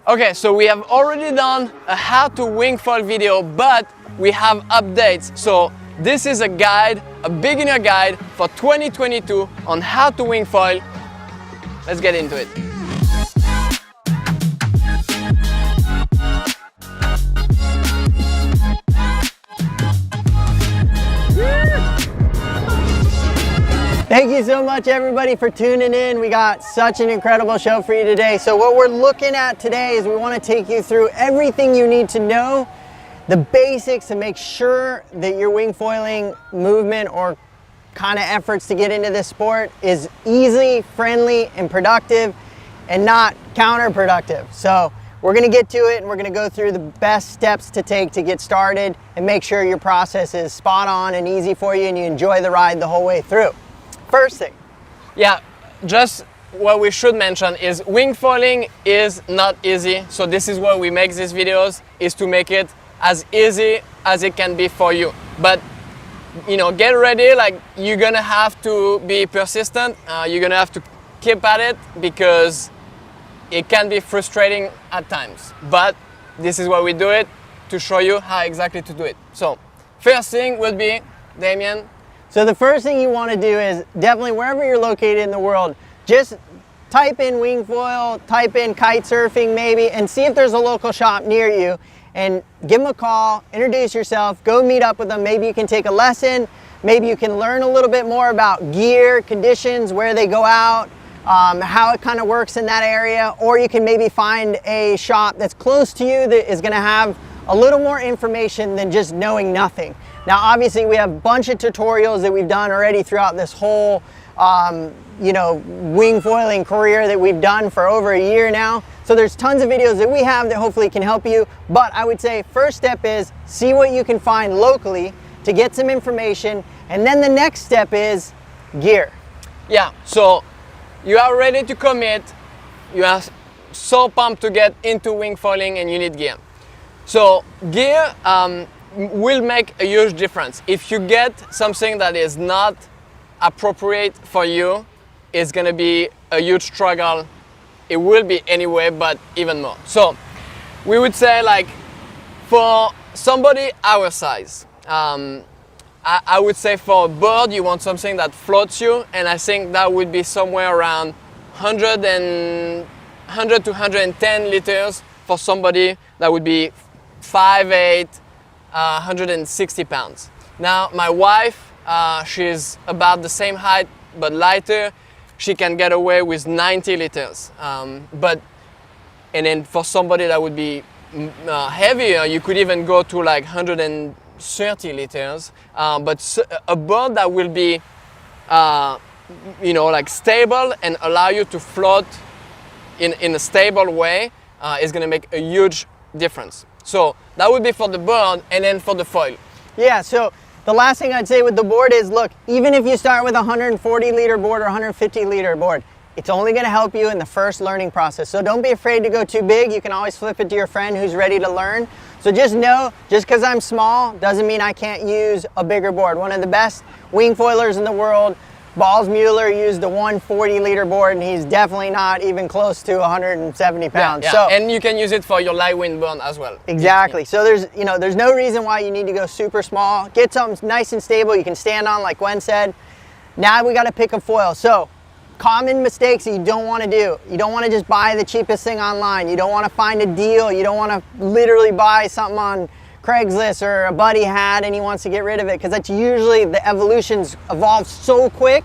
Okay, so we have already done a how to wing foil video, but we have updates. So this is a guide, a beginner guide for 2022 on how to wing foil. Let's get into it. Thank you so much everybody for tuning in. We got such an incredible show for you today. So what we're looking at today is we want to take you through everything you need to know, the basics to make sure that your wing foiling movement or kind of efforts to get into this sport is easy, friendly, and productive and not counterproductive. So we're going to get to it and we're going to go through the best steps to take to get started and make sure your process is spot on and easy for you and you enjoy the ride the whole way through. First thing. Yeah, just what we should mention is wing foiling is not easy. So this is why we make these videos, is to make it as easy as it can be for you. But you know, get ready, like you're gonna have to be persistent. You're gonna have to keep at it because it can be frustrating at times. But this is why we do it, to show you how exactly to do it. So first thing would be, Damien. So the first thing you want to do is definitely wherever you're located in the world, just type in wing foil, type in kite surfing maybe, and see if there's a local shop near you and give them a call, introduce yourself, go meet up with them. Maybe you can take a lesson, maybe you can learn a little bit more about gear, conditions, where they go out, how it kind of works in that area, or you can maybe find a shop that's close to you that is going to have a little more information than just knowing nothing. Now, obviously, we have a bunch of tutorials that we've done already throughout this whole, wing foiling career that we've done for over a year now. So there's tons of videos that we have that hopefully can help you. But I would say first step is see what you can find locally to get some information. And then the next step is gear. Yeah, so you are ready to commit. You are so pumped to get into wing foiling and you need gear. So gear will make a huge difference. If you get something that is not appropriate for you, it's gonna be a huge struggle. It will be anyway, but even more. So we would say, like, for somebody our size, I would say for a board, you want something that floats you, and I think that would be somewhere around 100 to 110 liters for somebody that would be 5'8", 160 pounds. Now my wife, she's about the same height but lighter. She can get away with 90 liters. And then for somebody that would be heavier, you could even go to like 130 liters. But a board that will be, like stable and allow you to float in a stable way is going to make a huge difference. So that would be for the board, and then for the foil. Yeah, so the last thing I'd say with the board is, look, even if you start with a 140 liter board or 150 liter board, it's only going to help you in the first learning process. So don't be afraid to go too big. You can always flip it to your friend who's ready to learn. So just know, just because I'm small doesn't mean I can't use a bigger board. One of the best wing foilers in the world, Balls Mueller, used a 140 liter board, and he's definitely not even close to 170 pounds. Yeah. So, and you can use it for your light wind board as well. Exactly. So there's no reason why you need to go super small. Get something nice and stable you can stand on, like Gwen said. Now we got to pick a foil. So common mistakes that you don't want to do. You don't want to just buy the cheapest thing online. You don't want to find a deal. You don't want to literally buy something on Craigslist or a buddy had and he wants to get rid of it, because that's usually the evolutions evolve so quick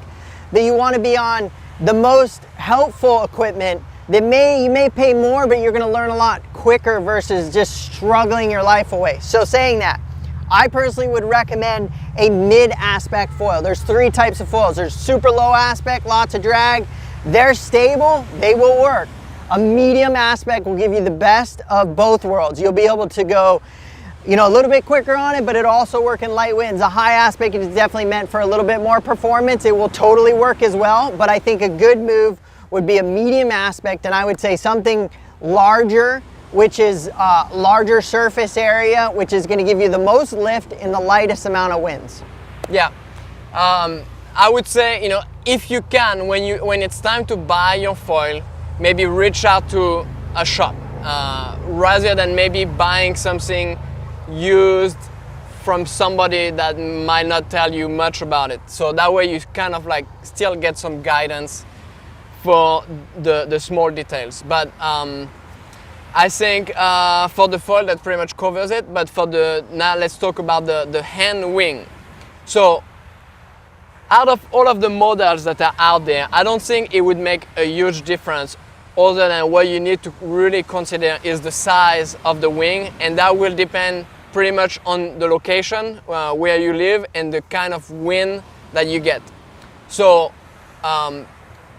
that you want to be on the most helpful equipment that you may pay more, but you're going to learn a lot quicker versus just struggling your life away. So saying that, I personally would recommend a mid-aspect foil. There's three types of foils. There's super low aspect, lots of drag. They're stable, they will work. A medium aspect will give you the best of both worlds. You'll be able to go a little bit quicker on it, but it'll also work in light winds. A high aspect is definitely meant for a little bit more performance. It will totally work as well, but I think a good move would be a medium aspect, and I would say something larger, which is larger surface area, which is going to give you the most lift in the lightest amount of winds. Yeah, I would say, if you can, when it's time to buy your foil, maybe reach out to a shop. rather than maybe buying something used from somebody that might not tell you much about it. So that way you kind of like still get some guidance for the small details. But I think for the foil that pretty much covers it. But now let's talk about the hand wing. So out of all of the models that are out there, I don't think it would make a huge difference, other than what you need to really consider is the size of the wing, and that will depend pretty much on the location where you live and the kind of wind that you get. So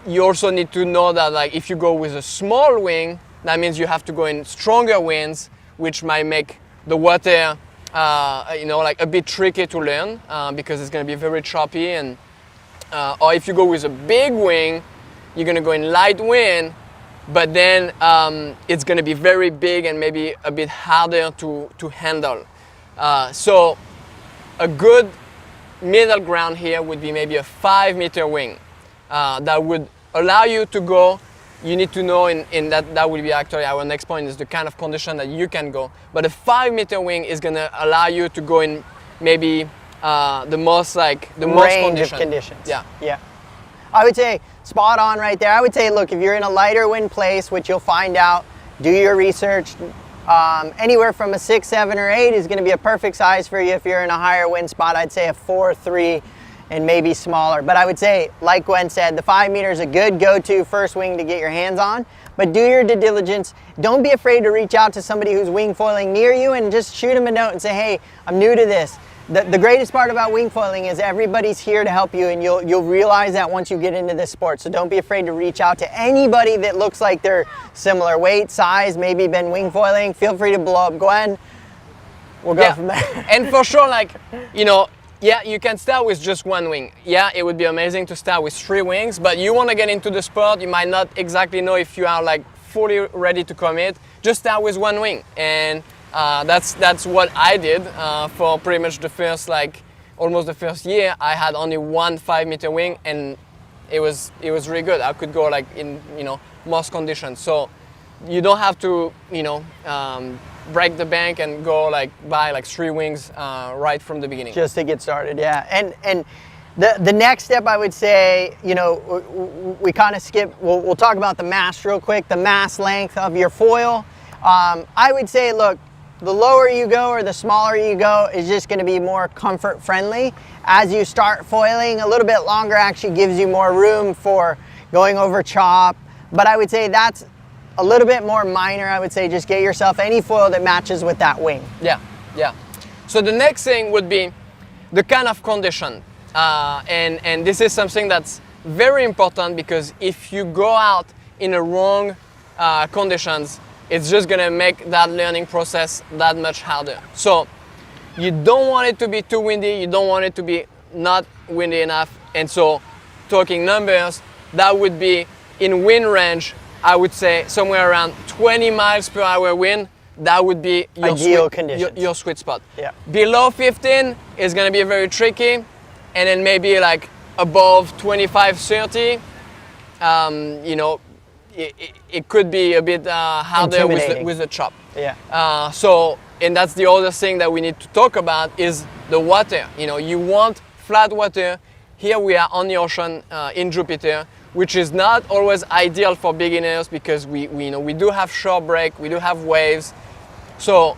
you also need to know that, like, if you go with a small wing, that means you have to go in stronger winds, which might make the water like a bit tricky to learn because it's going to be very choppy. And or if you go with a big wing, you're going to go in light wind, but then it's going to be very big and maybe a bit harder to handle. So a good middle ground here would be maybe a 5-meter wing that would allow you to go. You need to know in that will be actually our next point, is the kind of condition that you can go. But a 5-meter wing is going to allow you to go in maybe the most range of conditions. Yeah. I would say spot on right there. I would say, look, if you're in a lighter wind place, which you'll find out, do your research. Anywhere from a 6, 7, or 8 is going to be a perfect size for you. If you're in a higher wind spot, I'd say a 4, 3, and maybe smaller. But I would say, like Gwen said, the 5 meter is a good go-to first wing to get your hands on. But do your due diligence. Don't be afraid to reach out to somebody who's wing foiling near you and just shoot them a note and say, hey, I'm new to this. The greatest part about wing foiling is everybody's here to help you, and you'll realize that once you get into this sport. So don't be afraid to reach out to anybody that looks like they're similar weight, size, maybe been wing foiling. Feel free to blow up Gwen. We'll go from there. And for sure, you can start with just one wing. Yeah, it would be amazing to start with 3 wings, but you want to get into the sport, you might not exactly know if you are like fully ready to commit. Just start with one wing, and that's what I did for pretty much the first, almost the first year. I had only one 5-meter wing, and it was really good. I could go in most conditions. So you don't have to break the bank and go buy 3 wings right from the beginning. Just to get started, yeah. And the next step, I would say, we kind of skip. We'll talk about the mast real quick. The mast length of your foil. I would say, look, the lower you go or the smaller you go is just going to be more comfort friendly. As you start foiling, a little bit longer actually gives you more room for going over chop. But I would say that's a little bit more minor. I would say just get yourself any foil that matches with that wing. Yeah. So the next thing would be the kind of condition. And this is something that's very important, because if you go out in the wrong conditions, it's just gonna make that learning process that much harder. So you don't want it to be too windy, you don't want it to be not windy enough. And so, talking numbers, that would be in wind range, I would say somewhere around 20 miles per hour wind. That would be your ideal conditions. Your sweet spot. Yeah. Below 15 is gonna be very tricky, and then maybe above 25, 30, it could be a bit harder with the chop. Yeah. And that's the other thing that we need to talk about is the water. You want flat water. Here we are on the ocean in Jupiter, which is not always ideal for beginners, because we do have shore break, we do have waves. So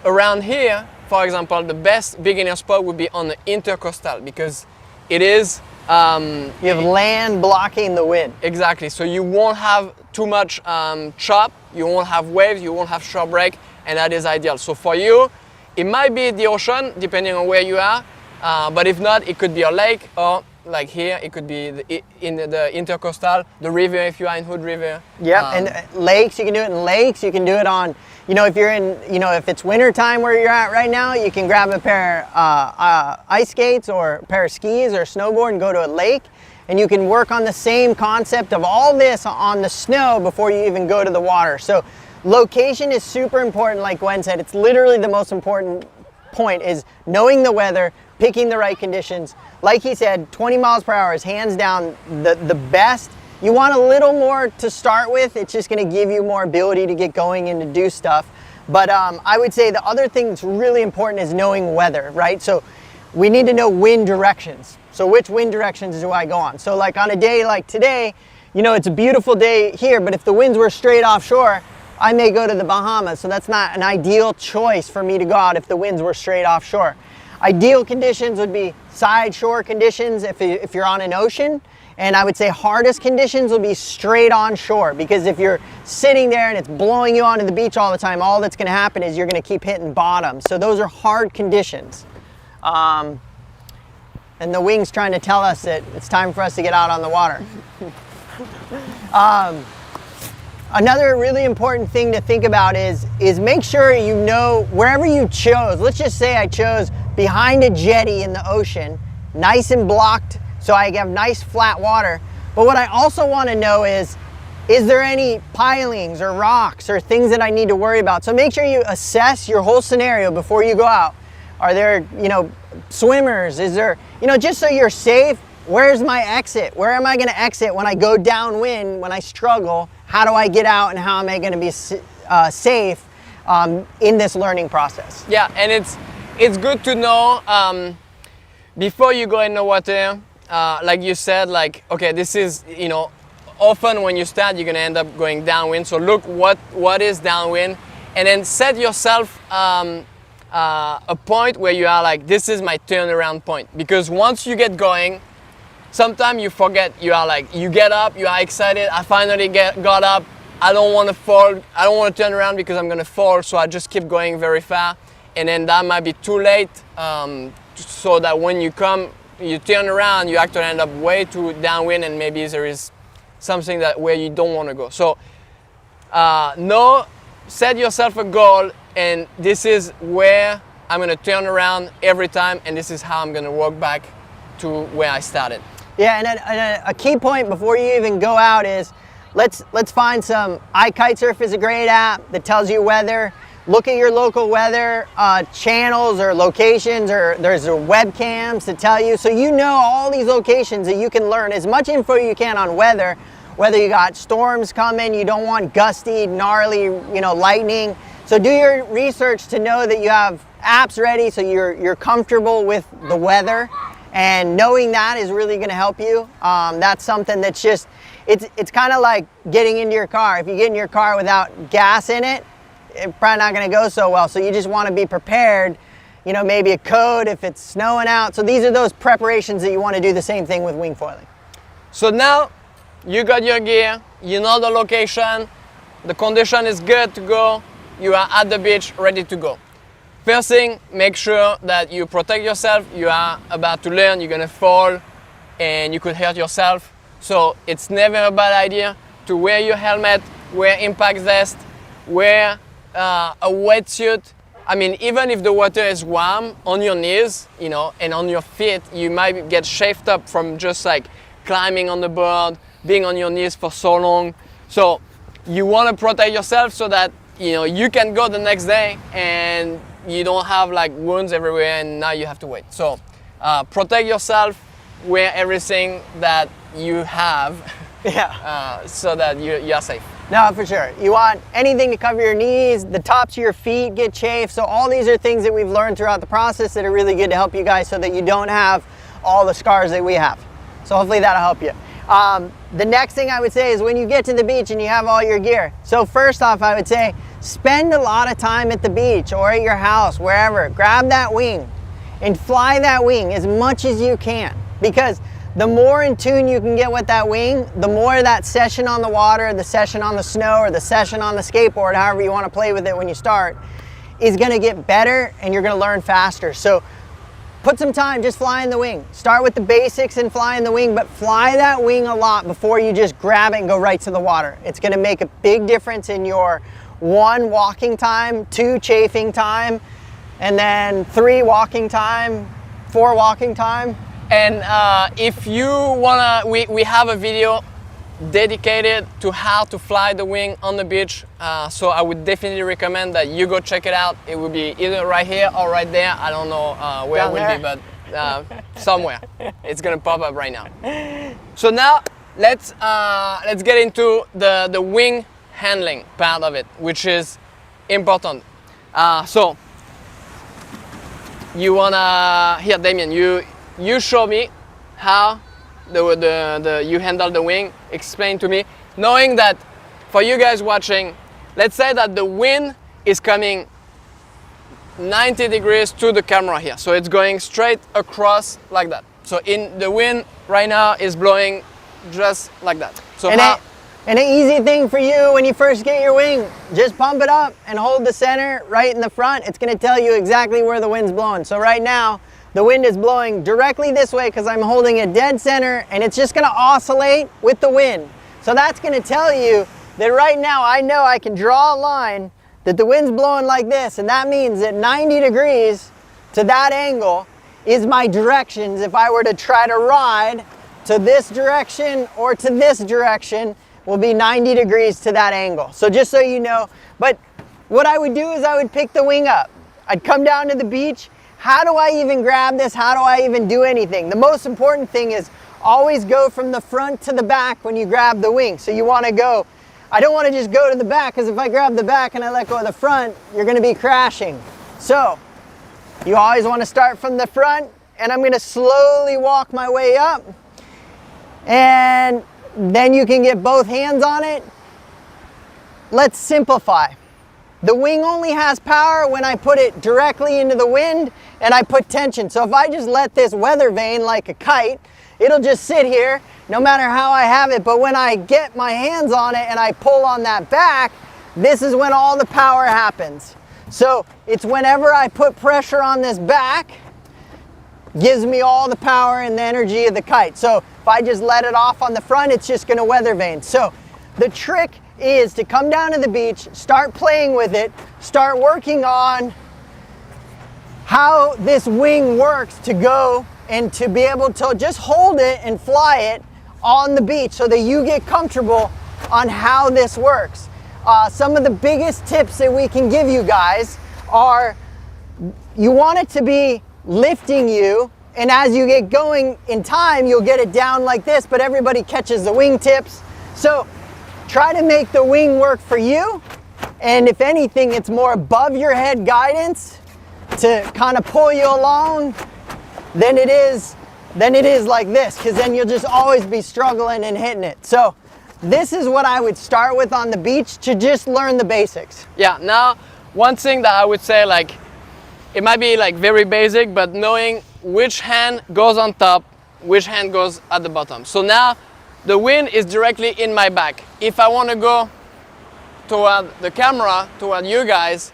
around here, for example, the best beginner spot would be on the intercoastal, because it is you have land blocking the wind. Exactly. So you won't have too much chop, you won't have waves, you won't have shore break, and that is ideal. So for you, it might be the ocean, depending on where you are, but if not, it could be a lake, or like here, it could be in the intercoastal, the river if you are in Hood River. Yeah, and lakes, you can do it in lakes, you can do it on, if you're in, if it's winter time where you're at right now, you can grab a pair of ice skates or a pair of skis or snowboard and go to a lake, and you can work on the same concept of all this on the snow before you even go to the water. So location is super important, like Gwen said. It's literally the most important point, is knowing the weather, picking the right conditions. Like he said, 20 miles per hour is hands down the best. You want a little more to start with. It's just gonna give you more ability to get going and to do stuff. But I would say the other thing that's really important is knowing weather, right? So we need to know wind directions. So which wind directions do I go on? So like on a day like today, you know, it's a beautiful day here, but if the winds were straight offshore, I may go to the Bahamas. So that's not an ideal choice for me to go out if the winds were straight offshore. Ideal conditions would be side shore conditions if you're on an ocean. And I would say hardest conditions will be straight on shore, because if you're sitting there and it's blowing you onto the beach all the time, all that's going to happen is you're going to keep hitting bottom. So those are hard conditions. And the wing's trying to tell us that it's time for us to get out on the water. Another really important thing to think about is make sure you know wherever you chose. Let's just say I chose behind a jetty in the ocean, nice and blocked, so I have nice flat water. But what I also want to know is there any pilings or rocks or things that I need to worry about? So make sure you assess your whole scenario before you go out. Are there, you know, swimmers? Is there, you know, just so you're safe, where's my exit? Where am I going to exit when I go downwind, when I struggle? How do I get out, and how am I going to be safe in this learning process? Yeah, and it's good to know before you go in the water. Like you said, like, okay, this is, you know, often when you start, you're gonna end up going downwind. So look what is downwind, and then set yourself a point where you are like, this is my turnaround point. Because once you get going, sometimes you forget. You are like, you get up, you are excited. I finally got up. I don't want to fall. I don't want to turn around because I'm gonna fall. So I just keep going very far, and then that might be too late. So that when you turn around, you actually end up way too downwind, and maybe there is something where you don't want to go. So set yourself a goal, and this is where I'm going to turn around every time, and this is how I'm going to walk back to where I started. Yeah, and a key point before you even go out is let's find some. iKitesurf is a great app that tells you weather. Look at your local weather channels or locations, or there's webcams to tell you. So you know all these locations that you can learn as much info you can on weather, whether you got storms coming, you don't want gusty, gnarly, you know, lightning. So do your research to know that you have apps ready so you're comfortable with the weather, and knowing that is really going to help you. That's something that's just, it's kind of like getting into your car. If you get in your car without gas in it, it's probably not going to go so well. So you just want to be prepared, you know, maybe a coat if it's snowing out. So these are those preparations that you want to do the same thing with wing foiling. So now you got your gear, you know the location, the condition is good to go, you are at the beach ready to go. First thing, make sure that you protect yourself. You are about to learn, you're going to fall and you could hurt yourself. So it's never a bad idea to wear your helmet, wear impact vest, wear a wetsuit. I mean, even if the water is warm, on your knees, you know, and on your feet, you might get chafed up from just like climbing on the board, being on your knees for so long. So you want to protect yourself so that, you know, you can go the next day and you don't have like wounds everywhere and now you have to wait. So protect yourself, wear everything that you have, yeah, so that you are safe. No, for sure. You want anything to cover your knees, the tops of your feet get chafed. So all these are things that we've learned throughout the process that are really good to help you guys so that you don't have all the scars that we have. So hopefully that'll help you. The next thing I would say is when you get to the beach and you have all your gear. So first off, I would say spend a lot of time at the beach or at your house, wherever. Grab that wing and fly that wing as much as you can, because the more in tune you can get with that wing, the more that session on the water, the session on the snow, or the session on the skateboard, however you want to play with it when you start, is going to get better and you're going to learn faster. So put some time just flying the wing. Start with the basics and flying the wing, but fly that wing a lot before you just grab it and go right to the water. It's going to make a big difference in your 1, walking time, 2, chafing time, and then 3, walking time, 4, walking time. And if you wanna, we have a video dedicated to how to fly the wing on the beach. So I would definitely recommend that you go check it out. It will be either right here or right there. I don't know where it will be, but somewhere. It's gonna pop up right now. So now let's get into the wing handling part of it, which is important. So you wanna, here Damien, you show me how you handle the wing. Explain to me, knowing that for you guys watching, let's say that the wind is coming 90 degrees to the camera here, so it's going straight across like that. So in the wind right now is blowing just like that. So and an easy thing for you when you first get your wing, just pump it up and hold the center right in the front. It's gonna tell you exactly where the wind's blowing. So right now, the wind is blowing directly this way because I'm holding it dead center, and it's just gonna oscillate with the wind. So that's gonna tell you that right now I know I can draw a line that the wind's blowing like this, and that means that 90 degrees to that angle is my directions if I were to try to ride to this direction or to this direction will be 90 degrees to that angle. So just so you know, but what I would do is I would pick the wing up. I'd come down to the beach. How do I even grab this? How do I even do anything? The most important thing is always go from the front to the back when you grab the wing. So you wanna go, I don't wanna just go to the back, because if I grab the back and I let go of the front, you're gonna be crashing. So you always wanna start from the front, and I'm gonna slowly walk my way up. And then you can get both hands on it. Let's simplify. The wing only has power when I put it directly into the wind and I put tension. So if I just let this weather vane like a kite, it'll just sit here no matter how I have it. But when I get my hands on it and I pull on that back, this is when all the power happens. So it's whenever I put pressure on this back, gives me all the power and the energy of the kite. So if I just let it off on the front, it's just gonna weather vane. So the trick is to come down to the beach, start playing with it, start working on how this wing works to go and to be able to just hold it and fly it on the beach so that you get comfortable on how this works. Some of the biggest tips that we can give you guys are, you want it to be lifting you, and as you get going in time, you'll get it down like this, but everybody catches the wing tips. So try to make the wing work for you, and if anything, it's more above your head guidance to kind of pull you along than it is like this, because then you'll just always be struggling and hitting it. So this is what I would start with on the beach to just learn the basics. Yeah, now one thing that I would say, like, it might be like very basic, but knowing which hand goes on top, which hand goes at the bottom. So now the wind is directly in my back. If I want to go toward the camera, toward you guys,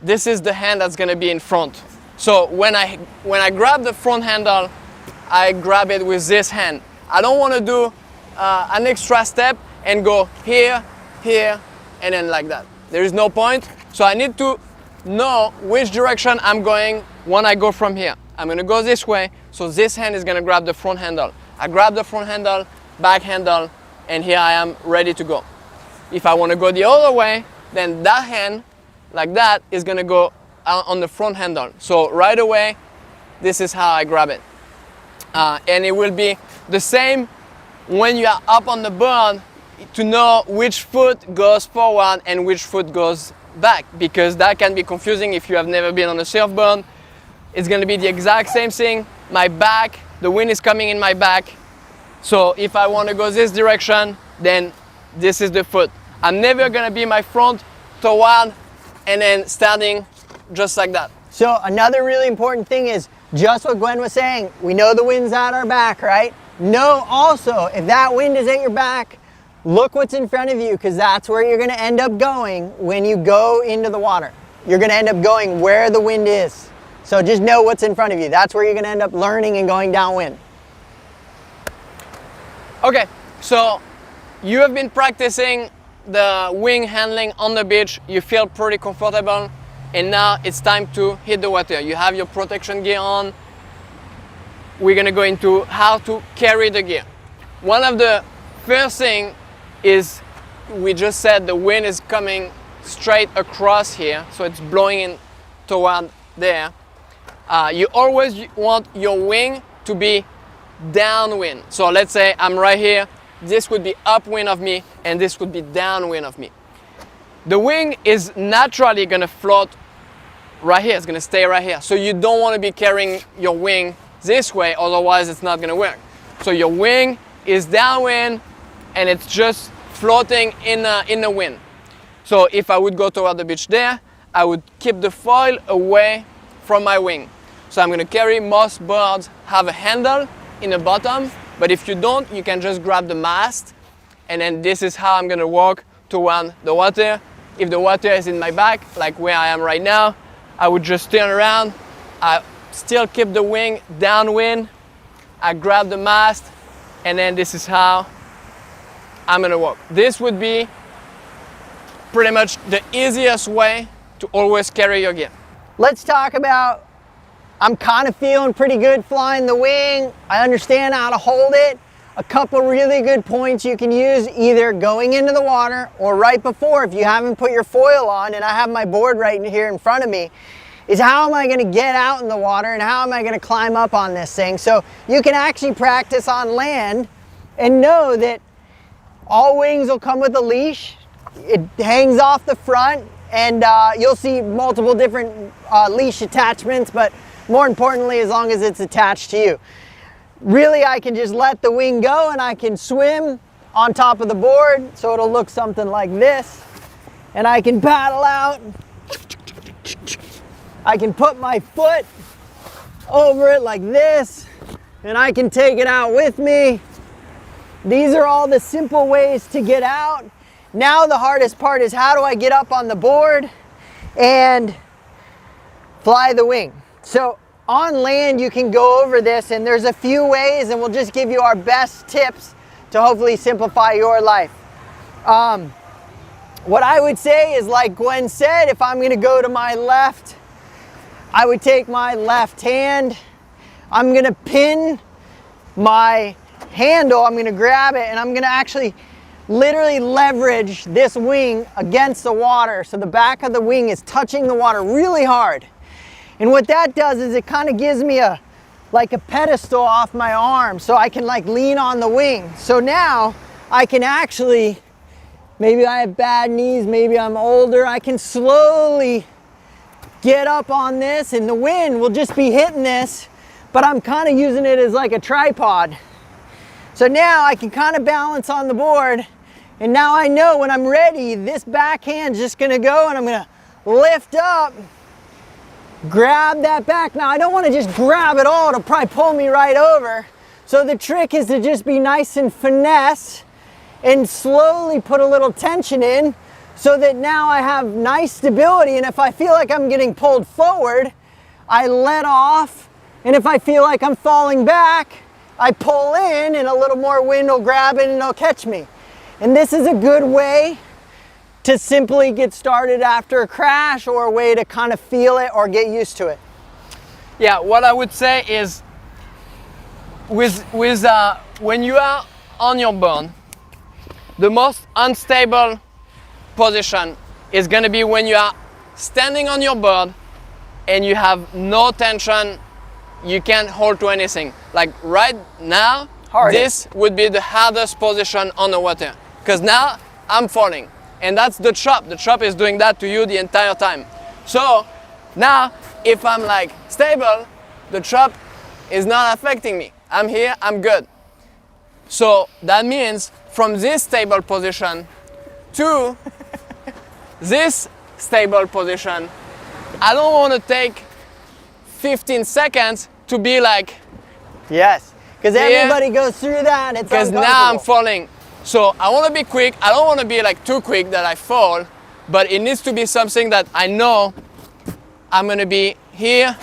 this is the hand that's going to be in front. So when I grab the front handle, I grab it with this hand. I don't want to do an extra step and go here, here, and then like that. There is no point. So I need to know which direction I'm going when I go from here. I'm going to go this way, so this hand is going to grab the front handle. I grab the front handle, back handle, and here I am ready to go. If I want to go the other way, then that hand, like that, is going to go on the front handle. So right away, this is how I grab it. And it will be the same when you are up on the board, to know which foot goes forward and which foot goes back, because that can be confusing if you have never been on a surfboard. It's going to be the exact same thing. My back, the wind is coming in my back. So if I want to go this direction, then this is the foot. I'm never going to be my front toward and then standing just like that. So another really important thing is just what Gwen was saying. We know the wind's at our back, right? Know also, if that wind is at your back, look what's in front of you, because that's where you're going to end up going when you go into the water. You're going to end up going where the wind is. So just know what's in front of you. That's where you're going to end up learning and going downwind. Okay, so you have been practicing the wing handling on the beach. You feel pretty comfortable, and now it's time to hit the water. You have your protection gear on. We're going to go into how to carry the gear. One of the first thing is, we just said the wind is coming straight across here, so it's blowing in toward there. You always want your wing to be downwind. So let's say I'm right here, this would be upwind of me, and this would be downwind of me. The wing is naturally gonna float right here, it's gonna stay right here. So you don't wanna be carrying your wing this way, otherwise it's not gonna work. So your wing is downwind and it's just floating in the wind. So if I would go toward the beach there, I would keep the foil away from my wing. So I'm gonna carry, most boards have a handle in the bottom, but if you don't, you can just grab the mast, and then this is how I'm gonna walk toward the water. If the water is in my back, like where I am right now, I would just turn around, I still keep the wing downwind, I grab the mast, and then this is how I'm gonna walk. This would be pretty much the easiest way to always carry your gear. Let's talk about, I'm kind of feeling pretty good flying the wing. I understand how to hold it. A couple really good points you can use either going into the water or right before if you haven't put your foil on, and I have my board right here in front of me, is how am I going to get out in the water and how am I going to climb up on this thing. So you can actually practice on land and know that all wings will come with a leash. It hangs off the front, and you'll see multiple different leash attachments, but more importantly, as long as it's attached to you. Really, I can just let the wing go and I can swim on top of the board, so it'll look something like this. And I can paddle out. I can put my foot over it like this, and I can take it out with me. These are all the simple ways to get out. Now the hardest part is, how do I get up on the board and fly the wing? So on land, you can go over this, and there's a few ways, and we'll just give you our best tips to hopefully simplify your life. What I would say is, like Gwen said, if I'm gonna go to my left, I would take my left hand, I'm gonna pin my handle, I'm gonna grab it, and I'm gonna actually literally leverage this wing against the water, so the back of the wing is touching the water really hard. And what that does is it kind of gives me like a pedestal off my arm, so I can like lean on the wing. So now I can actually, maybe I have bad knees, maybe I'm older, I can slowly get up on this, and the wind will just be hitting this, but I'm kind of using it as like a tripod. So now I can kind of balance on the board, and now I know when I'm ready, this backhand's just gonna go, and I'm gonna lift up, grab that back. Now I don't want to just grab it all, it'll probably pull me right over. So the trick is to just be nice and finesse and slowly put a little tension in, so that now I have nice stability, and if I feel like I'm getting pulled forward, I let off, and if I feel like I'm falling back, I pull in, and a little more wind will grab it and it'll catch me. And this is a good way to simply get started after a crash, or a way to kind of feel it or get used to it. Yeah, what I would say is, when you are on your board, the most unstable position is going to be when you are standing on your board and you have no tension, you can't hold to anything. Like right now, this would be the hardest position on the water, because now I'm falling. And that's the chop. The chop is doing that to you the entire time. So now, if I'm like stable, the chop is not affecting me. I'm here, I'm good. So that means from this stable position to this stable position, I don't want to take 15 seconds to be like, yes, because everybody goes through that, and it's because now I'm falling. So I want to be quick. I don't want to be like too quick that I fall, but it needs to be something that I know I'm going to be here.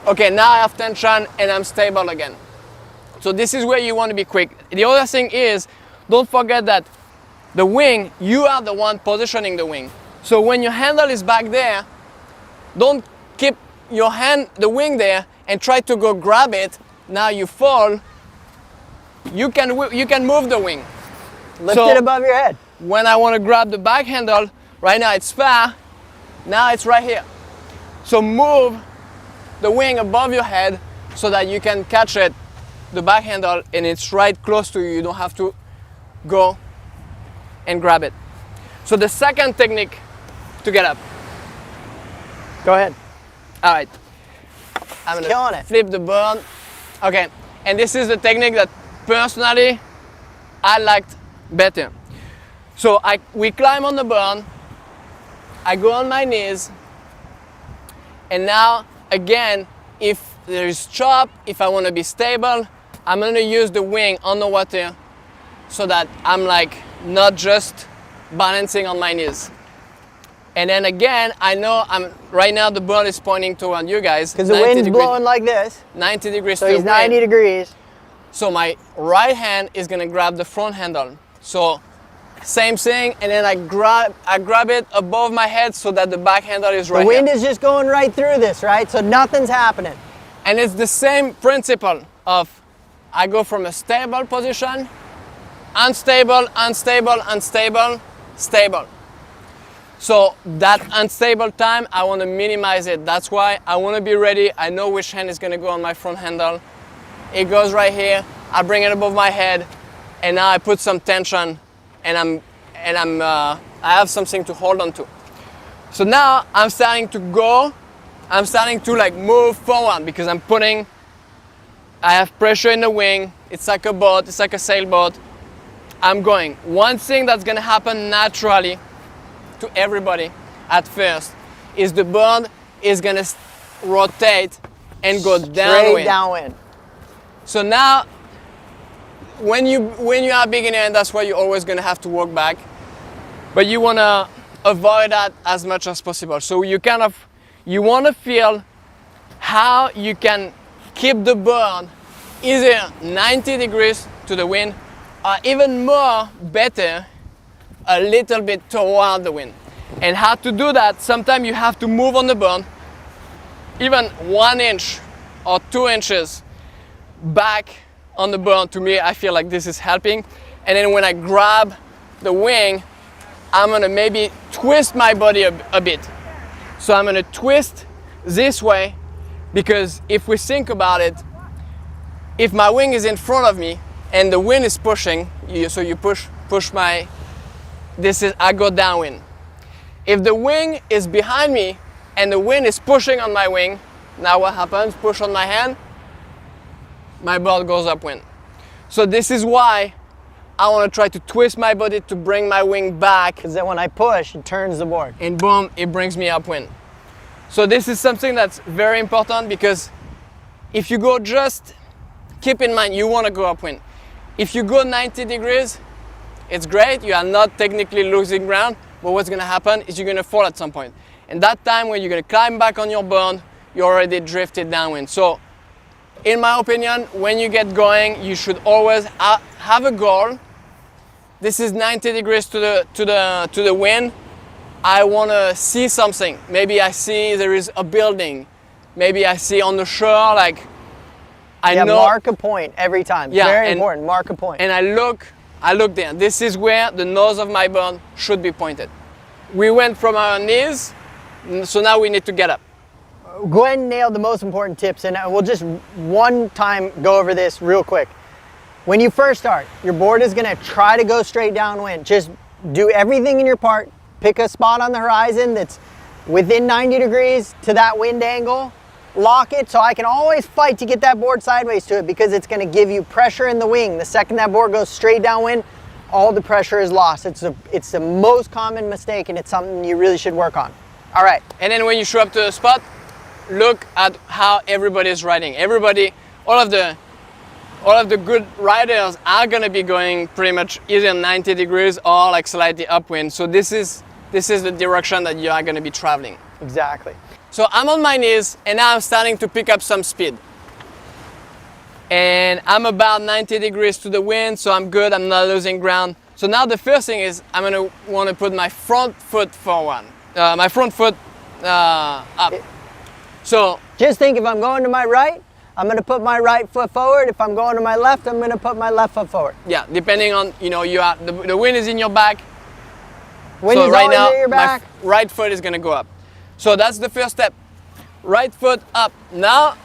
Okay, now I have tension and I'm stable again. So this is where you want to be quick. The other thing is, don't forget that the wing, you are the one positioning the wing. So when your handle is back there, don't keep your the wing there and try to go grab it. Now you fall. You can move the wing. Lift it above your head. When I want to grab the back handle, right now it's far, now it's right here. So move the wing above your head so that you can catch it, the back handle, and it's right close to you. You don't have to go and grab it. So the second technique to get up. Go ahead. All right. I'm gonna flip the bird. Okay, and this is the technique that personally I liked better. So we climb on the bird, I go on my knees, and now again, if there is chop, if I want to be stable, I'm gonna use the wing on the water so that I'm like not just balancing on my knees. And then again, I know right now the bird is pointing toward you guys. Because the wind's blowing like this. 90 degrees so to he's 90 degrees. So my right hand is gonna grab the front handle. So same thing, and then I grab it above my head so that the back handle is right here. The wind is just going right through this, right? So nothing's happening. And it's the same principle of I go from a stable position, unstable, unstable, unstable, stable. So that unstable time, I want to minimize it. That's why I want to be ready. I know which hand is going to go on my front handle. It goes right here. I bring it above my head, and now I put some tension, and I have something to hold on to. So now I'm starting to go. I'm starting to like move forward because I have pressure in the wing. It's like a boat. It's like a sailboat. I'm going. One thing that's going to happen naturally to everybody at first is the bird is gonna rotate and go downwind. Straight downwind. So now, when you are a beginner, and that's why you're always gonna have to walk back, but you wanna avoid that as much as possible. So you wanna feel how you can keep the bird either 90 degrees to the wind, or even more better, a little bit toward the wind. And how to do that, sometimes you have to move on the bird even 1 inch or 2 inches back on the bird. To me, I feel like this is helping. And then when I grab the wing, I'm gonna maybe twist my body a bit. So I'm gonna twist this way, because if we think about it, if my wing is in front of me and the wind is pushing, so you push my, I go downwind. If the wing is behind me and the wind is pushing on my wing, now what happens? Push on my hand, my bird goes upwind. So this is why I want to try to twist my body to bring my wing back. Because then when I push, it turns the board. And boom, it brings me upwind. So this is something that's very important, because if you go just, keep in mind, you want to go upwind. If you go 90 degrees, it's great, you are not technically losing ground, but what's gonna happen is you're gonna fall at some point. And that time when you're gonna climb back on your bird, you already drifted downwind. So in my opinion, when you get going, you should always have a goal. This is 90 degrees to the wind. I wanna see something. Maybe I see there is a building. Maybe I see on the shore, like, I know. Mark a point every time. Yeah, very important, mark a point. And I look there. This is where the nose of my bird should be pointed. We went from our knees, so now we need to get up. Gwen nailed the most important tips, and we'll just one time go over this real quick. When you first start, your board is gonna try to go straight downwind. Just do everything in your part. Pick a spot on the horizon that's within 90 degrees to that wind angle. Lock it so I can always fight to get that board sideways to it, because it's going to give you pressure in the wing. The second that board goes straight downwind, all the pressure is lost. It's the most common mistake, and it's something you really should work on. All right. And then when you show up to the spot, look at how everybody is riding. All of the good riders are going to be going pretty much either 90 degrees or like slightly upwind. So this is the direction that you are going to be traveling. Exactly. So I'm on my knees, and now I'm starting to pick up some speed. And I'm about 90 degrees to the wind, so I'm good, I'm not losing ground. So now the first thing is I'm gonna wanna put my front foot forward. My front foot up. So just think, if I'm going to my right, I'm gonna put my right foot forward. If I'm going to my left, I'm gonna put my left foot forward. Yeah, depending on, the wind is in your back. Wind is right now, in your back. My right foot is gonna go up. So that's the first step. Right foot up. Now,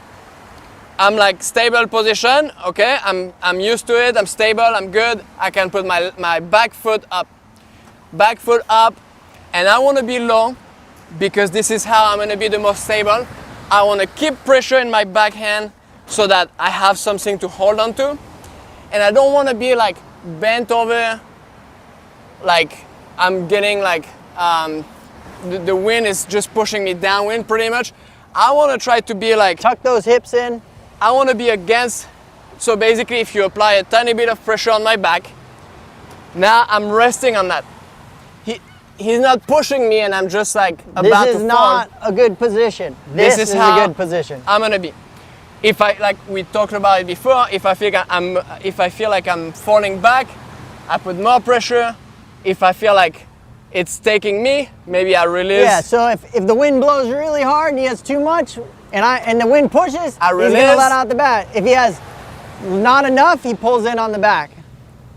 I'm like stable position, okay? I'm used to it, I'm stable, I'm good. I can put my back foot up, and I wanna be low because this is how I'm gonna be the most stable. I wanna keep pressure in my backhand so that I have something to hold on to. And I don't wanna be like bent over, like I'm getting like, the wind is just pushing me downwind pretty much. I wanna try to be like, tuck those hips in. I want to be against, so basically if you apply a tiny bit of pressure on my back, now I'm resting on that. He's not pushing me and I'm just like about to fall. This is not a good position. This is a good position. I'm gonna be. If I, like we talked about it before, if I feel like I'm falling back, I put more pressure. If I feel like it's taking me, maybe I release. Yeah, so if the wind blows really hard and he has too much, and the wind pushes, he's gonna let out the back. If he has not enough, he pulls in on the back.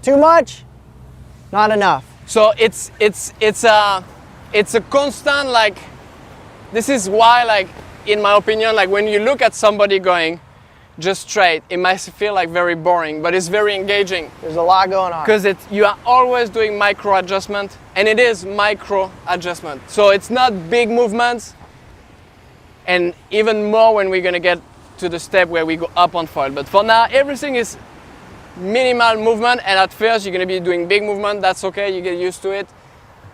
Too much, not enough. So it's a constant, like, this is why, like, in my opinion, like when you look at somebody going just straight, it might feel like very boring, but it's very engaging. There's a lot going on. Because you are always doing micro adjustment, and it is micro adjustment. So it's not big movements, and even more when we're gonna get to the step where we go up on foil. But for now, everything is minimal movement, and at first you're gonna be doing big movement, that's okay, you get used to it.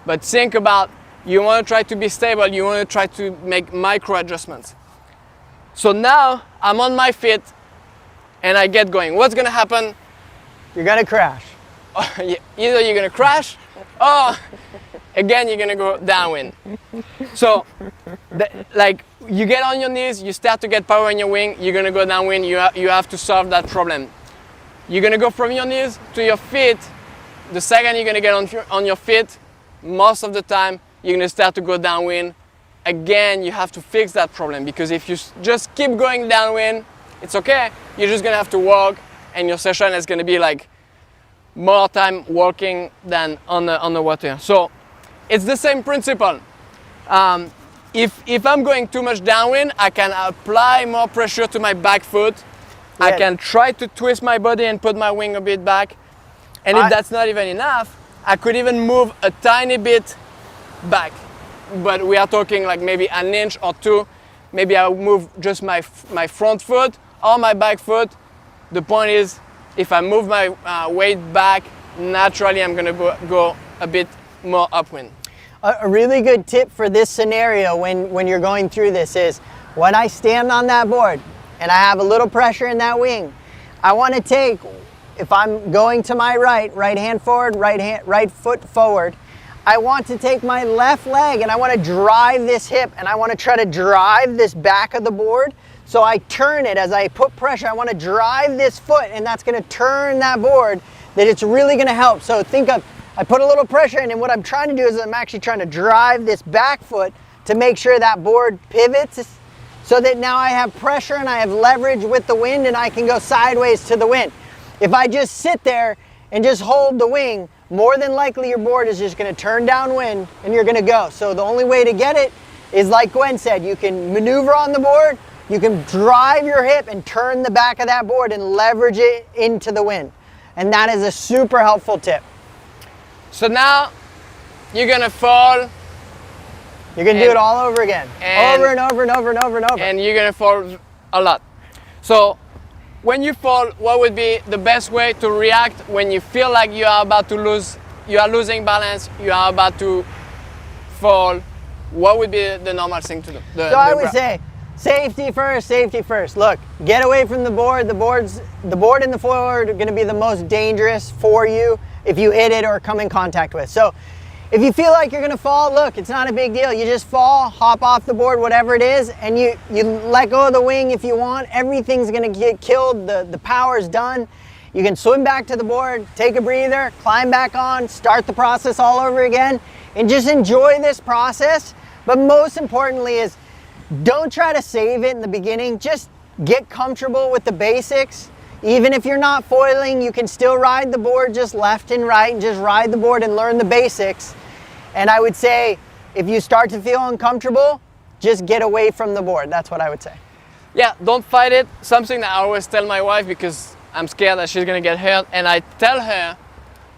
But think about, you wanna try to be stable, you wanna try to make micro adjustments. So now I'm on my feet and I get going. What's gonna happen? You're gonna crash. Either you're gonna crash or again you're gonna go downwind. So like you get on your knees, you start to get power in your wing, you're gonna go downwind, you have to solve that problem. You're gonna go from your knees to your feet. The second you're gonna get on your feet, most of the time you're gonna start to go downwind. Again, you have to fix that problem, because if you just keep going downwind, it's okay, you're just gonna have to walk, and your session is gonna be like more time walking than on the water. So it's the same principle. If I'm going too much downwind, I can apply more pressure to my back foot. Yeah. I can try to twist my body and put my wing a bit back. And if that's not even enough, I could even move a tiny bit back. But we are talking like maybe an inch or two. Maybe I'll move just my front foot or my back foot. The point is, if I move my weight back, naturally I'm gonna go a bit more upwind. A really good tip for this scenario when you're going through this is, when I stand on that board and I have a little pressure in that wing, I wanna take, if I'm going to my right hand forward, right foot forward, I want to take my left leg and I want to drive this hip, and I want to try to drive this back of the board. So I turn it as I put pressure. I want to drive this foot, and that's going to turn that board, that it's really going to help. So think of, I put a little pressure in, and what I'm trying to do is I'm actually trying to drive this back foot to make sure that board pivots, so that now I have pressure and I have leverage with the wind, and I can go sideways to the wind. If I just sit there and just hold the wing, more than likely your board is just going to turn downwind and you're going to go. So the only way to get it is, like Gwen said, you can maneuver on the board, you can drive your hip and turn the back of that board and leverage it into the wind. And that is a super helpful tip. So now you're going to fall. You're going to do it all over again. Over and over and over and over and over. And you're going to fall a lot. So when you fall, what would be the best way to react when you feel like you are about to lose, you are losing balance, you are about to fall? What would be the normal thing to do? So I would say, safety first, safety first. Look, get away from the board. The board and the foil are going to be the most dangerous for you if you hit it or come in contact with. So if you feel like you're going to fall, look, it's not a big deal. You just fall, hop off the board, whatever it is, and you let go of the wing if you want. Everything's going to get killed. The power's done. You can swim back to the board, take a breather, climb back on, start the process all over again, and just enjoy this process. But most importantly is, don't try to save it in the beginning. Just get comfortable with the basics. Even if you're not foiling, you can still ride the board just left and right, and just ride the board and learn the basics. And I would say, if you start to feel uncomfortable, just get away from the board. That's what I would say. yeah, don't fight it. Something that I always tell my wife because I'm scared that she's gonna get hurt, and I tell her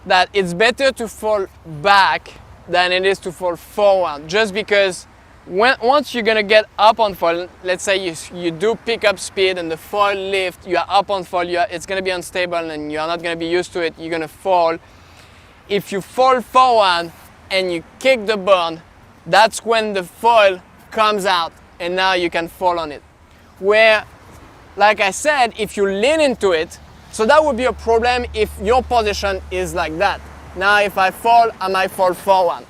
that it's better to fall back than it is to fall forward, just because once you're gonna get up on foil, let's say you do pick up speed and the foil lift, you are up on foil, it's gonna be unstable and you're not gonna be used to it, you're gonna fall. If you fall forward and you kick the board, that's when the foil comes out and now you can fall on it. Where, like I said, if you lean into it, so that would be a problem if your position is like that. Now if I fall, I might fall forward.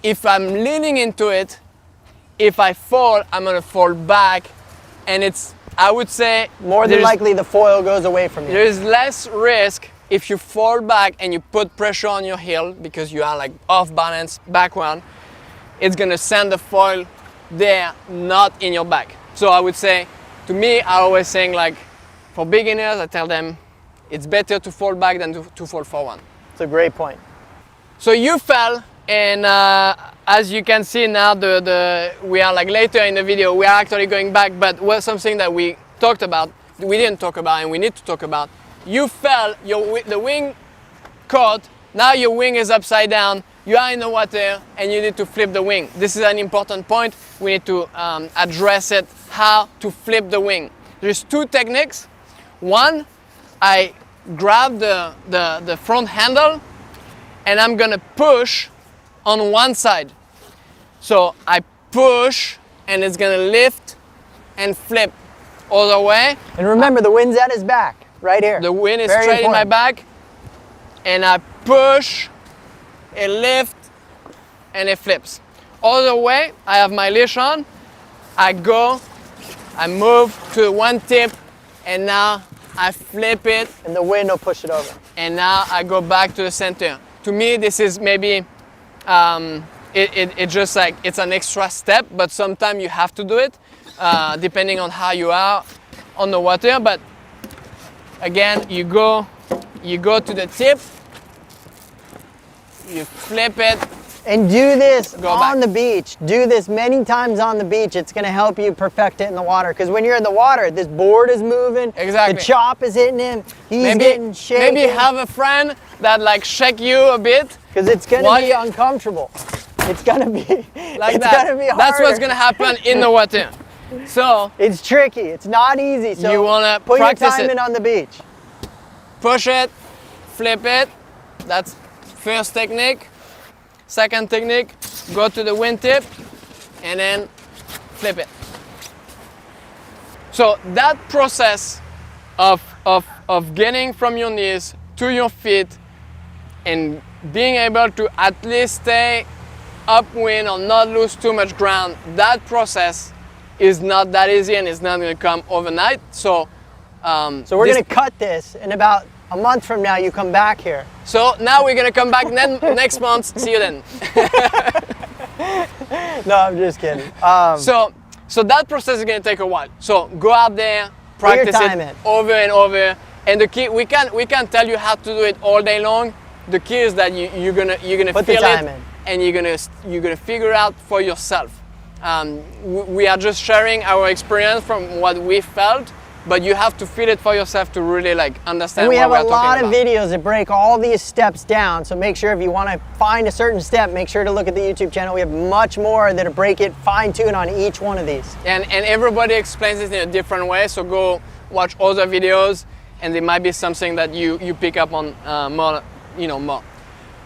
If I'm leaning into it, if I fall, I'm gonna fall back, and it's, I would say, more than likely the foil goes away from you. There is less risk if you fall back and you put pressure on your heel because you are like off balance backward. It's gonna send the foil there, not in your back. So I would say, to me, I always saying like, for beginners, I tell them it's better to fall back than to fall forward. It's a great point. So you fell, and as you can see now, we are like later in the video, we are actually going back, but was something that we talked about, we didn't talk about, and we need to talk about. You fell, the wing caught, now your wing is upside down, you are in the water, and you need to flip the wing. This is an important point. We need to address it, how to flip the wing. There's two techniques. One, I grab the front handle, and I'm gonna push on one side. So I push, and it's gonna lift and flip all the way. And remember, the wind's at his back, right here. The wind is Very straight in my important. back, and I push, it lifts, and it flips. All the way, I have my leash on, I go, I move to one tip, and now I flip it. And the wind will push it over. And now I go back to the center. To me, this is maybe, it just like, it's an extra step, but sometimes you have to do it, depending on how you are on the water. But again, you go to the tip, you flip it. And do this on back. the beach. Do this many times on the beach. It's gonna help you perfect it in the water. Because when you're in the water, this board is moving. Exactly. The chop is hitting him. He's getting shaken. Maybe have a friend that like shake you a bit. Because it's gonna be uncomfortable. It's gonna be like it's that. gonna be harder. That's what's gonna happen in the water. So it's tricky. It's not easy. So you wanna put your practice time it. in on the beach. Push it, flip it. That's first technique. Second technique, go to the wingtip and then flip it. So that process of getting from your knees to your feet and being able to at least stay upwind or not lose too much ground, that process is not that easy and it's not going to come overnight. So we're going to cut this, and about a month from now you come back here. So now we're gonna come back next month. See you then. No, I'm just kidding. So that process is gonna take a while. So go out there, practice it over and over. And the key, we can't tell you how to do it all day long. The key is that you're gonna put feel the time it, in. and you're gonna figure out for yourself. We are just sharing our experience from what we felt. But you have to feel it for yourself to really like understand and we what have we're a lot talking of about. videos that break all these steps down, so make sure if you want to find a certain step, make sure to look at the YouTube channel. We have much more that break it fine-tune on each one of these. And everybody explains it in a different way, so go watch other videos and there might be something that you pick up on more.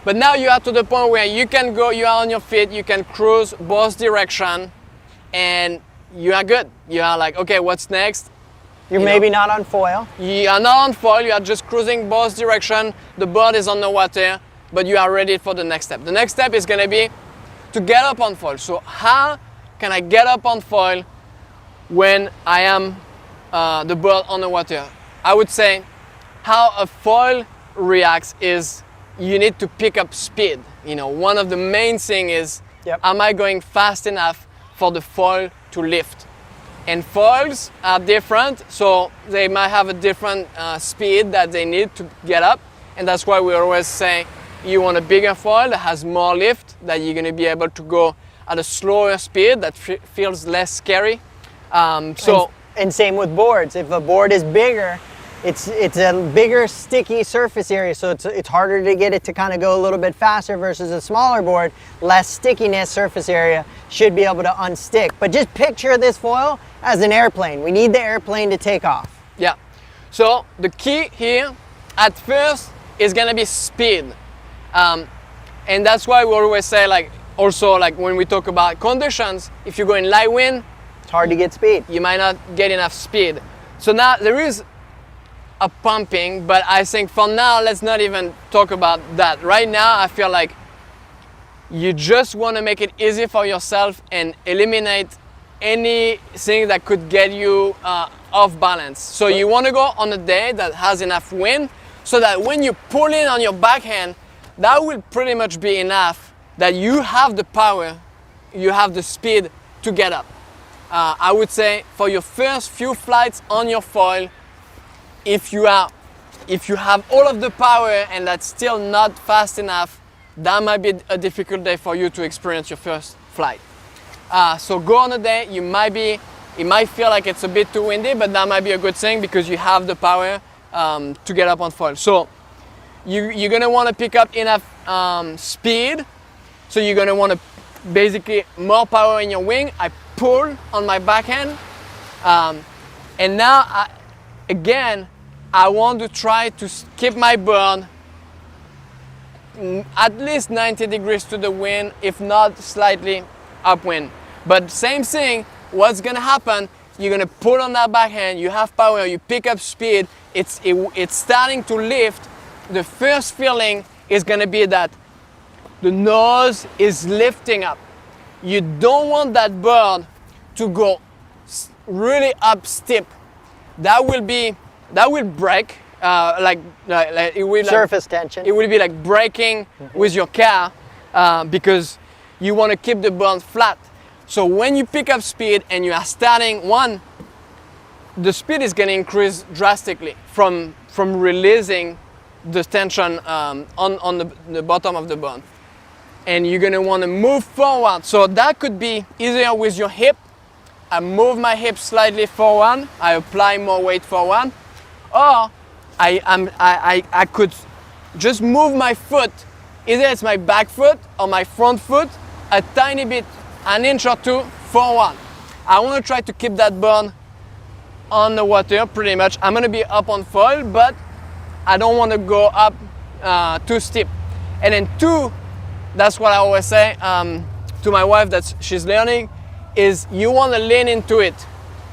But now you are to the point where you can go, you are on your feet, you can cruise both direction, and you are good. You are like, okay, what's next? You're maybe not on foil. You are not on foil, you are just cruising both direction, the board is on the water, but you are ready for the next step. The next step is gonna be to get up on foil. So how can I get up on foil when I am the board on the water? I would say how a foil reacts is you need to pick up speed. One of the main things is, am I going fast enough for the foil to lift? And foils are different, so they might have a different speed that they need to get up. And that's why we always say you want a bigger foil that has more lift, that you're going to be able to go at a slower speed that feels less scary. And same with boards. If a board is bigger, it's a bigger sticky surface area, so it's harder to get it to kind of go a little bit faster versus a smaller board. Less stickiness surface area should be able to unstick. But just picture this foil as an airplane. We need the airplane to take off. Yeah. So the key here at first is gonna be speed. And that's why we always say, like, also, like when we talk about conditions, if you go in light wind, it's hard to get speed. You might not get enough speed. So now there is a pumping, but I think for now, let's not even talk about that. Right now, I feel like you just want to make it easy for yourself and eliminate anything that could get you off balance. So you want to go on a day that has enough wind, so that when you pull in on your backhand, that will pretty much be enough that you have the power, you have the speed to get up. I would say for your first few flights on your foil, if you have all of the power and that's still not fast enough, that might be a difficult day for you to experience your first flight. So go on a day, it might feel like it's a bit too windy, but that might be a good thing because you have the power to get up on foil. So you're gonna wanna pick up enough speed. So you're gonna wanna basically more power in your wing. I pull on my backhand. And now, again, I want to try to keep my bird at least 90 degrees to the wind, if not slightly upwind. But same thing, what's gonna happen, you're gonna pull on that backhand, you have power, you pick up speed, it's starting to lift. The first feeling is gonna be that the nose is lifting up. You don't want that bird to go really up steep. That will break, it will surface tension. It will be like braking with your car because you want to keep the bird flat. So when you pick up speed and you are starting the speed is going to increase drastically from releasing the tension on the bottom of the bird. And you're going to want to move forward. So that could be easier with your hip. I move my hip slightly forward, I apply more weight forward, or I could just move my foot, either it's my back foot or my front foot, a tiny bit, an inch or two forward. I want to try to keep that bird on the water pretty much. I'm going to be up on foil, but I don't want to go up too steep. And then two, that's what I always say to my wife that she's learning, is you want to lean into it.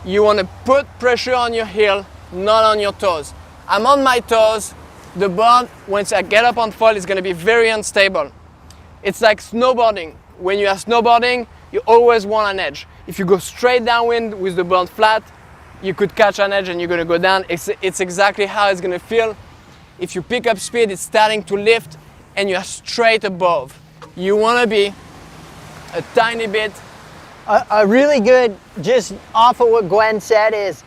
You want to put pressure on your heel, not on your toes. I'm on my toes. The bird, once I get up on foil, is going to be very unstable. It's like snowboarding. When you are snowboarding, you always want an edge. If you go straight downwind with the bird flat, you could catch an edge and you're going to go down. It's exactly how it's going to feel. If you pick up speed, it's starting to lift and you are straight above. You want to be a tiny bit. A really good, just off of what Gwen said, is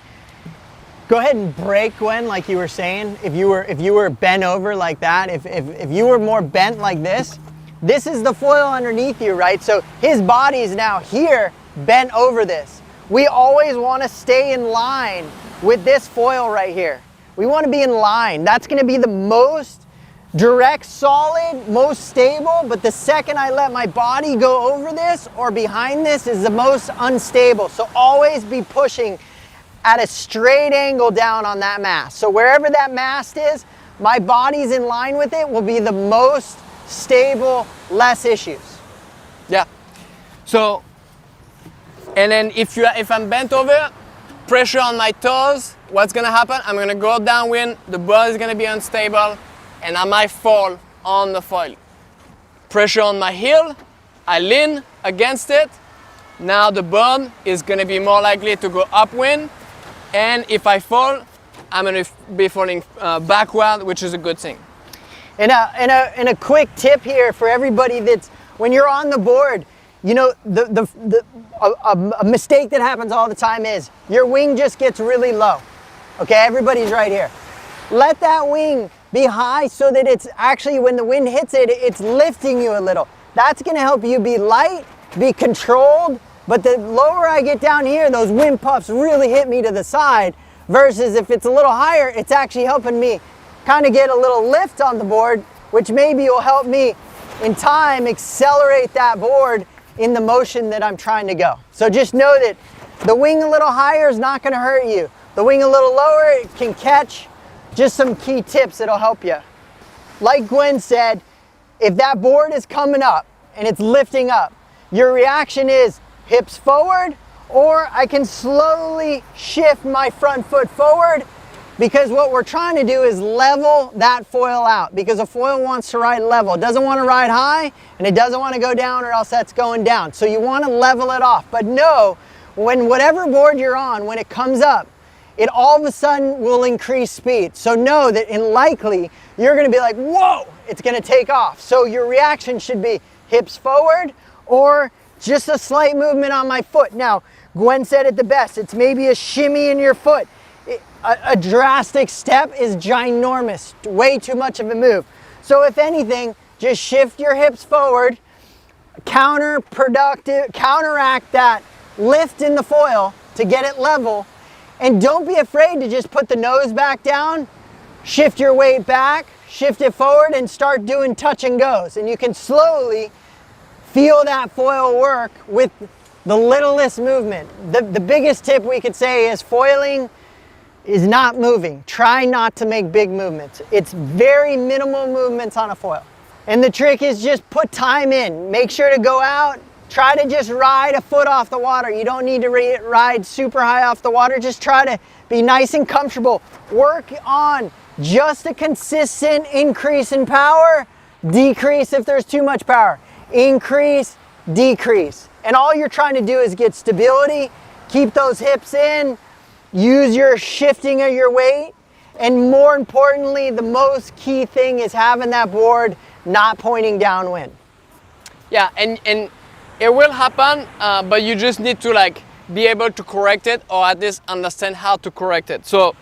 go ahead and break, Gwen, like you were saying. If you were bent over like that, if you were more bent like this is the foil underneath you, right? So his body is now here, bent over this. We always want to stay in line with this foil right here. We want to be in line. That's going to be the most direct, solid, most stable, but the second I let my body go over this or behind this is the most unstable. So always be pushing at a straight angle down on that mast. So wherever that mast is, my body's in line with it will be the most stable, less issues. Yeah. So, and then if I'm bent over, pressure on my toes, what's gonna happen? I'm gonna go downwind, the bird is gonna be unstable, and I might fall on the foil. Pressure on my heel, I lean against it. Now the bird is gonna be more likely to go upwind, and if I fall, I'm gonna be falling backward, which is a good thing. And a quick tip here for everybody that's, when you're on the board, you know, a mistake that happens all the time is your wing just gets really low. Okay, everybody's right here. Let that wing be high so that it's actually, when the wind hits it, it's lifting you a little. That's gonna help you be light, be controlled, But the lower I get down here, those wind puffs really hit me to the side, versus if it's a little higher, it's actually helping me kind of get a little lift on the board, which maybe will help me in time accelerate that board in the motion that I'm trying to go. So just know that the wing a little higher is not going to hurt you. The wing a little lower, it can catch. Just some key tips that'll help you. Like Gwen said, if that board is coming up and it's lifting up, your reaction is hips forward, or I can slowly shift my front foot forward, because what we're trying to do is level that foil out, because a foil wants to ride level. It doesn't want to ride high, and it doesn't want to go down, or else that's going down. So you want to level it off. But know, when whatever board you're on, when it comes up, it all of a sudden will increase speed. So know that likely you're going to be like, whoa, it's going to take off. So your reaction should be hips forward, or just a slight movement on my foot. Now, Gwen said it the best. It's maybe a shimmy in your foot. A drastic step is ginormous, way too much of a move. So if anything, just shift your hips forward, counteract that lift in the foil to get it level, and don't be afraid to just put the nose back down, shift your weight back, shift it forward, and start doing touch and goes. And you can slowly feel that foil work with the littlest movement. The biggest tip we could say is foiling is not moving. Try not to make big movements. It's very minimal movements on a foil. And the trick is just put time in. Make sure to go out, try to just ride a foot off the water. You don't need to ride super high off the water. Just try to be nice and comfortable. Work on just a consistent increase in power, decrease if there's too much power, increase, decrease. And all you're trying to do is get stability, keep those hips in, use your shifting of your weight, and more importantly, the most key thing is having that board not pointing downwind. Yeah, and it will happen, but you just need to like be able to correct it, or at least understand how to correct it. So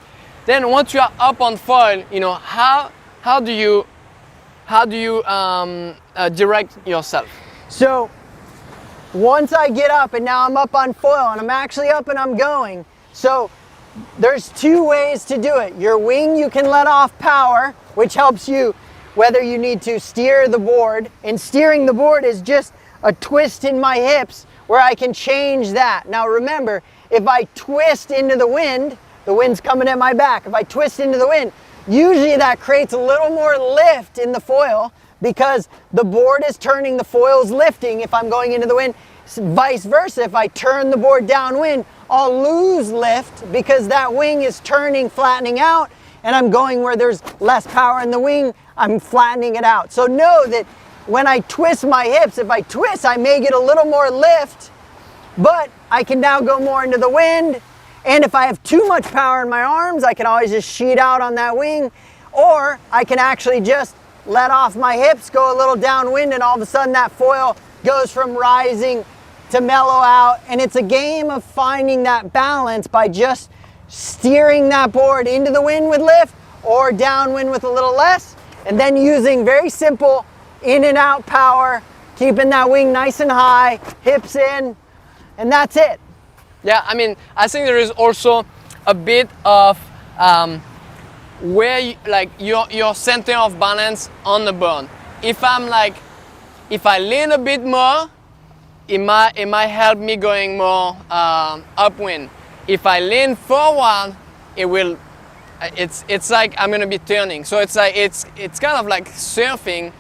then once you are up on foil, you know, how do you direct yourself? So once I get up and now I'm up on foil and I'm actually up and I'm going, so there's two ways to do it. Your wing, you can let off power, which helps you whether you need to steer the board, and steering the board is just a twist in my hips where I can change that. Now remember, if I twist into the wind's coming at my back. If I twist into the wind, usually that creates a little more lift in the foil because the board is turning, the foil's lifting if I'm going into the wind. Vice versa, if I turn the board downwind, I'll lose lift because that wing is turning, flattening out, and I'm going where there's less power in the wing, I'm flattening it out. So know that when I twist my hips, if I twist, I may get a little more lift, but I can now go more into the wind. And if I have too much power in my arms, I can always just sheet out on that wing, or I can actually just let off my hips, go a little downwind, and all of a sudden that foil goes from rising to mellow out. And it's a game of finding that balance by just steering that board into the wind with lift or downwind with a little less, and then using very simple in and out power, keeping that wing nice and high, hips in, and that's it. Yeah, I mean, I think there is also a bit of where you, like your center of balance on the board. If I lean a bit more, it might help me going more upwind. If I lean forward, it's like I'm gonna be turning. So it's like it's kind of like surfing.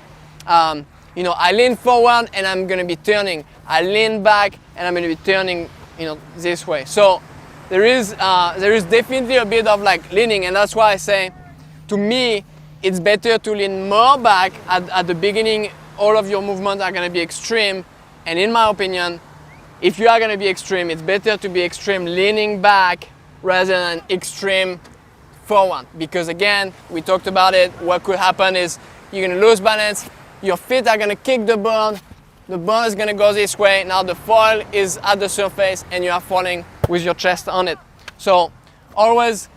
You know, I lean forward and I'm gonna be turning. I lean back and I'm gonna be turning, you know, this way. So there is definitely a bit of like leaning, and that's why I say, to me, it's better to lean more back at the beginning. All of your movements are gonna be extreme, and in my opinion, if you are gonna be extreme, it's better to be extreme leaning back rather than extreme forward. Because again, we talked about it, what could happen is you're gonna lose balance, your feet are gonna kick the board is gonna go this way, now the foil is at the surface and you are falling with your chest on it. So always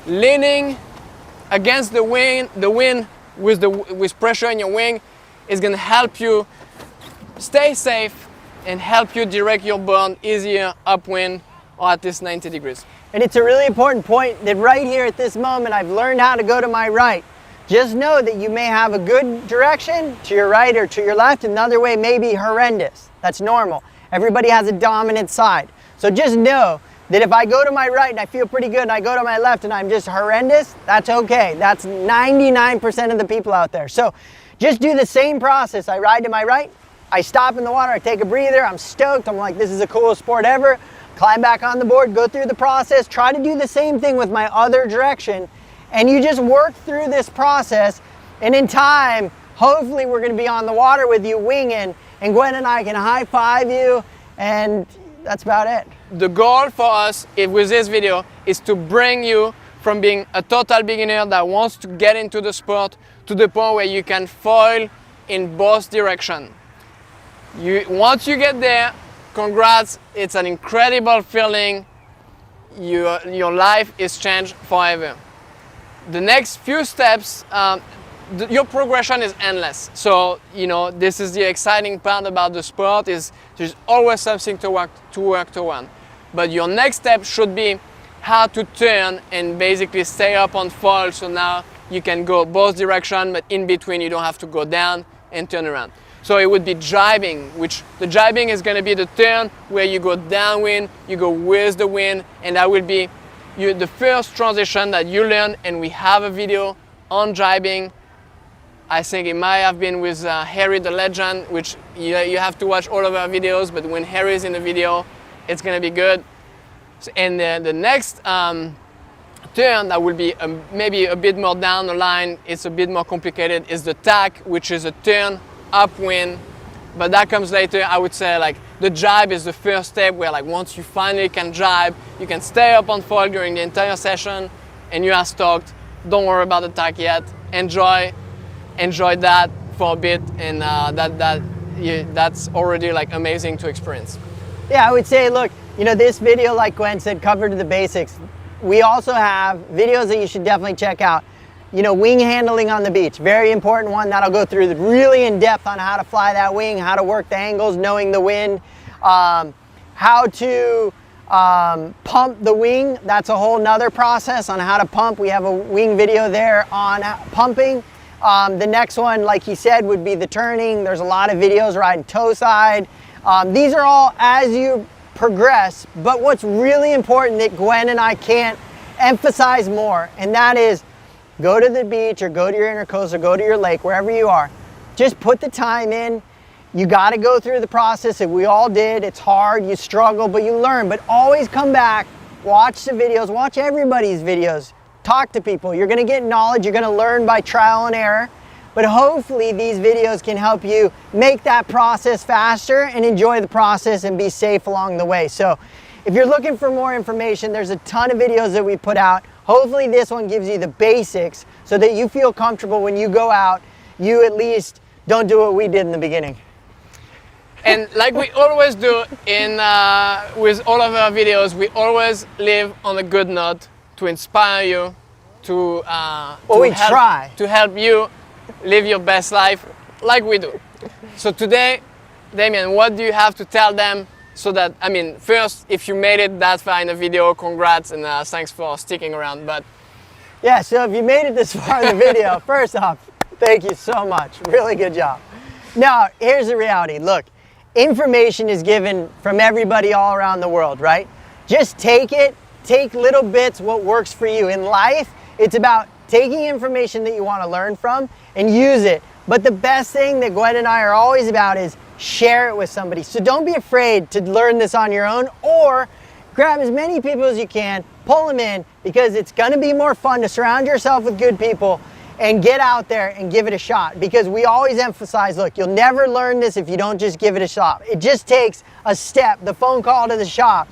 leaning against the wind with pressure in your wing is gonna help you stay safe and help you direct your board easier upwind or at least 90 degrees. And it's a really important point that right here at this moment, I've learned how to go to my right. Just know that you may have a good direction to your right or to your left. Another way may be horrendous. That's normal. Everybody has a dominant side. So just know that if I go to my right and I feel pretty good and I go to my left and I'm just horrendous, that's okay. That's 99% of the people out there. So just do the same process. I ride to my right, I stop in the water, I take a breather, I'm stoked, I'm like, this is the coolest sport ever. Climb back on the board, go through the process, try to do the same thing with my other direction, and you just work through this process, and in time, hopefully we're gonna be on the water with you winging, and Gwen and I can high five you, and that's about it. The goal for us with this video is to bring you from being a total beginner that wants to get into the sport to the point where you can foil in both directions. Once you get there, congrats, it's an incredible feeling. Your life is changed forever. The next few steps, your progression is endless. So, this is the exciting part about the sport is there's always something to work toward. But your next step should be how to turn and basically stay up on foil, so now you can go both directions, but in between you don't have to go down and turn around. So it would be jibing, which the jibing is going to be the turn where you go downwind, you go with the wind, and that will be the first transition that you learn, and we have a video on jibing. I think it might have been with Harry the Legend, which you have to watch all of our videos, but when Harry is in the video, it's going to be good. And the next turn that will be maybe a bit more down the line, it's a bit more complicated, is the tack, which is a turn upwind, but that comes later. I would say like the jibe is the first step where like once you finally can jibe, you can stay up on foil during the entire session and you are stoked. Don't worry about the tack yet. Enjoy that for a bit, and that's already like amazing to experience. Yeah, I would say, look, this video, like Gwen said, covered the basics. We also have videos that you should definitely check out. Wing handling on the beach, very important one. That'll go through really in depth on how to fly that wing, how to work the angles, knowing the wind, how to pump the wing. That's a whole nother process on how to pump. We have a wing video there on pumping. The next one, like he said, would be the turning. There's a lot of videos riding toe side. These are all as you progress, but what's really important that Gwen and I can't emphasize more, and that is go to the beach or go to your intercoast or go to your lake, wherever you are. Just put the time in. You got to go through the process that we all did. It's hard, you struggle, but you learn. But always come back, watch the videos, watch everybody's videos, talk to people. You're going to get knowledge, you're going to learn by trial and error. But hopefully these videos can help you make that process faster and enjoy the process and be safe along the way. So if you're looking for more information, there's a ton of videos that we put out. Hopefully this one gives you the basics so that you feel comfortable when you go out, you at least don't do what we did in the beginning. And like we always do with all of our videos, we always live on a good note to inspire you, to help you live your best life like we do. So today, Damien, what do you have to tell them? So that, first, if you made it that far in the video, congrats, and thanks for sticking around. But yeah, so if you made it this far in the video, first off, thank you so much. Really good job. Now, here's the reality. Look, information is given from everybody all around the world, right? Just take it, take little bits, what works for you. In life, it's about taking information that you want to learn from and use it. But the best thing that Gwen and I are always about is share it with somebody. So don't be afraid to learn this on your own, or grab as many people as you can, pull them in, because it's going to be more fun to surround yourself with good people and get out there and give it a shot. Because we always emphasize, look, you'll never learn this if you don't just give it a shot. It just takes a step, the phone call to the shop,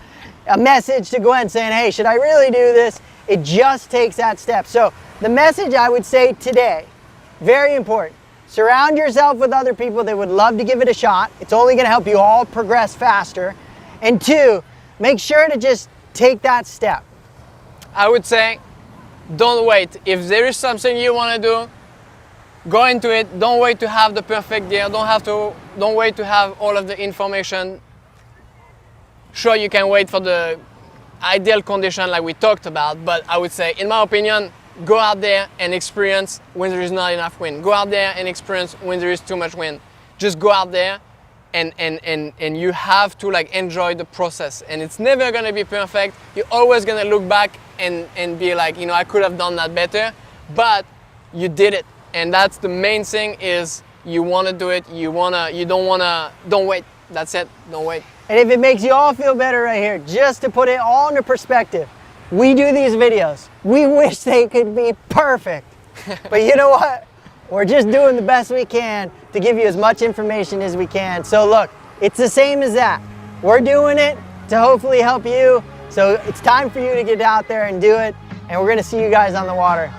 a message to Gwen saying, hey, should I really do this? It just takes that step. So the message I would say today, very important. Surround yourself with other people that would love to give it a shot. It's only going to help you all progress faster. And two, make sure to just take that step. I would say, don't wait. If there is something you want to do, go into it. Don't wait to have the perfect gear. Don't wait to have all of the information. Sure, you can wait for the ideal condition like we talked about, but I would say, in my opinion, go out there and experience when there is not enough wind. Go out there and experience when there is too much wind. Just go out there and you have to like enjoy the process. And it's never gonna be perfect. You're always gonna look back and be like, you know, I could have done that better, but you did it. And that's the main thing, is you wanna do it, don't wait. That's it, don't wait. And if it makes you all feel better right here, just to put it all into perspective, we do these videos. We wish they could be perfect. But you know what? We're just doing the best we can to give you as much information as we can. So look, it's the same as that. We're doing it to hopefully help you. So it's time for you to get out there and do it. And we're gonna see you guys on the water.